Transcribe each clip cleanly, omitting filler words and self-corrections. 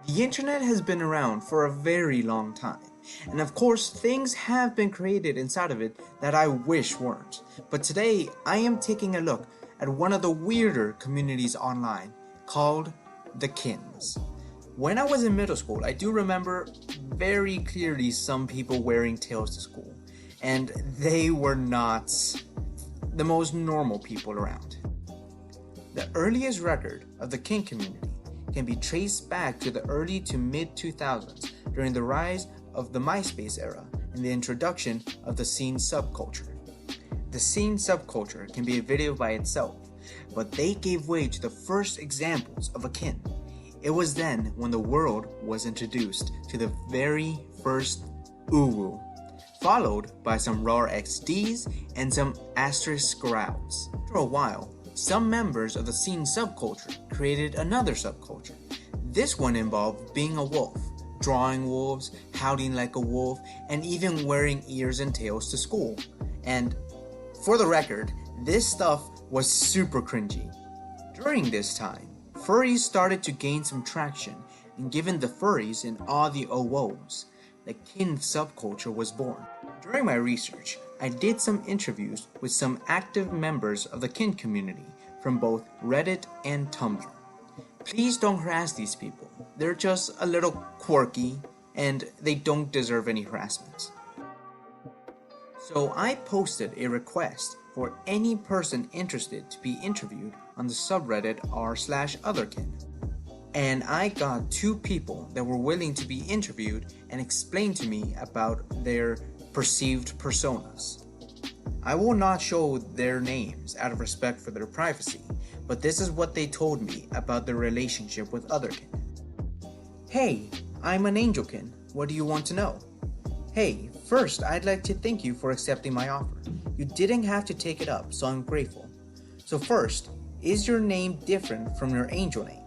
The internet has been around for a very long time, and of course things have been created inside of it that I wish weren't. But today I am taking a look at one of the weirder communities online called the Kins. When I was in middle school, I do remember very clearly some people wearing tails to school, and they were not the most normal people around. The earliest record of the kin community can be traced back to the early to mid 2000s during the rise of the MySpace era and the introduction of the scene subculture. The scene subculture can be a video by itself, but they gave way to the first examples of a kin. It was then when the world was introduced to the very first uwu, followed by some raw XDs and some asterisk growls. After a while, some members of the scene subculture created another subculture. This one involved being a wolf, drawing wolves, howling like a wolf, and even wearing ears and tails to school. And for the record, this stuff was super cringy. During this time, furries started to gain some traction, and given the furries and all the OOs, the kin subculture was born. During my research, I did some interviews with some active members of the kin community from both Reddit and Tumblr. Please don't harass these people. They're just a little quirky and they don't deserve any harassment. So I posted a request for any person interested to be interviewed on the subreddit r/Otherkin. And I got 2 people that were willing to be interviewed and explain to me about their perceived personas. I will not show their names out of respect for their privacy, but this is what they told me about their relationship with Otherkin. Hey, I'm an Angelkin. What do you want to know? Hey, first I'd like to thank you for accepting my offer. You didn't have to take it up, so I'm grateful. So first, is your name different from your angel name?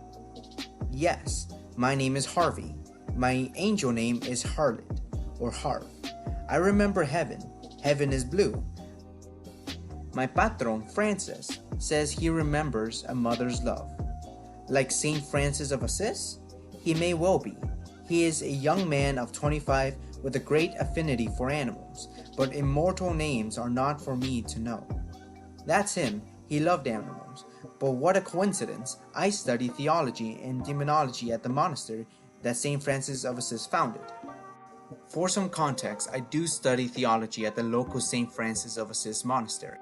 Yes, my name is Harvey. My angel name is Harlot, or Harv. I remember heaven. Heaven is blue. My patron, Francis, says he remembers a mother's love. Like Saint Francis of Assisi? He may well be. He is a young man of 25 with a great affinity for animals, but immortal names are not for me to know. That's him. He loved animals. But what a coincidence, I studied theology and demonology at the monastery that Saint Francis of Assisi founded. For some context, I do study theology at the local Saint Francis of Assisi monastery.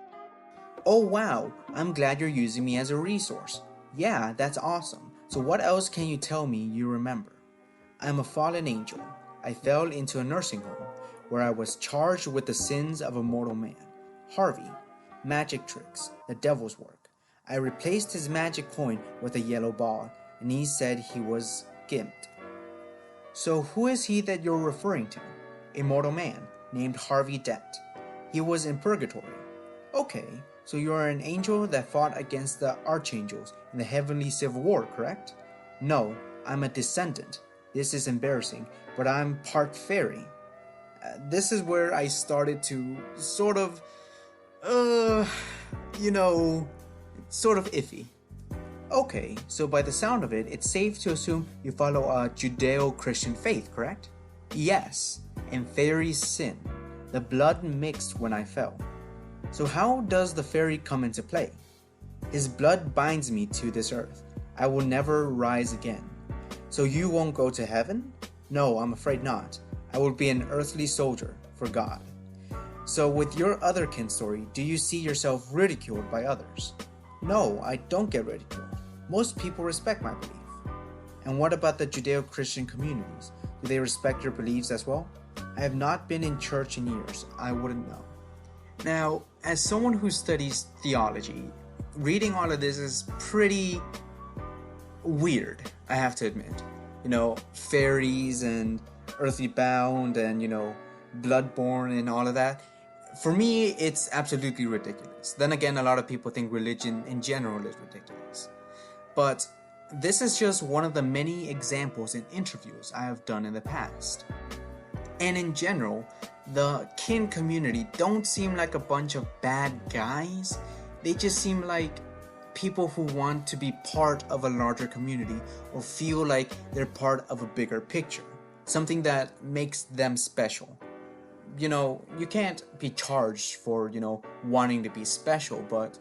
Oh wow, I'm glad you're using me as a resource. Yeah, that's awesome. So what else can you tell me you remember? I'm a fallen angel. I fell into a nursing home where I was charged with the sins of a mortal man. Harvey. Magic tricks. The devil's work. I replaced his magic coin with a yellow ball, and he said he was gimped. So who is he that you're referring to? A mortal man named Harvey Dent. He was in purgatory. Okay, so you're an angel that fought against the archangels in the heavenly civil war, correct? No, I'm a descendant. This is embarrassing, but I'm part fairy. This is where I started to sort of iffy. Okay, so by the sound of it, it's safe to assume you follow a Judeo-Christian faith, correct? Yes, and fairies sin. The blood mixed when I fell. So how does the fairy come into play? His blood binds me to this earth. I will never rise again. So you won't go to heaven? No, I'm afraid not. I will be an earthly soldier for God. So with your Otherkin story, do you see yourself ridiculed by others? No, I don't get ridiculed. Most people respect my belief. And what about the Judeo-Christian communities? Do they respect your beliefs as well? I have not been in church in years. I wouldn't know. Now, as someone who studies theology, reading all of this is pretty weird, I have to admit. Fairies and earthly bound and, bloodborne and all of that. For me, it's absolutely ridiculous. Then again, a lot of people think religion in general is ridiculous. But this is just one of the many examples in interviews I have done in the past. And in general, the kin community don't seem like a bunch of bad guys. They just seem like people who want to be part of a larger community or feel like they're part of a bigger picture, something that makes them special. You can't be charged for, wanting to be special, but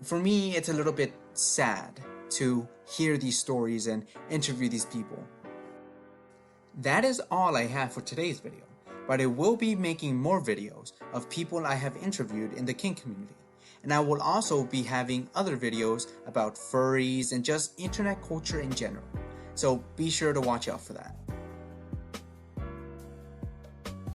for me, it's a little bit sad to hear these stories and interview these people. That is all I have for today's video, but I will be making more videos of people I have interviewed in the kink community. And I will also be having other videos about furries and just internet culture in general. So be sure to watch out for that.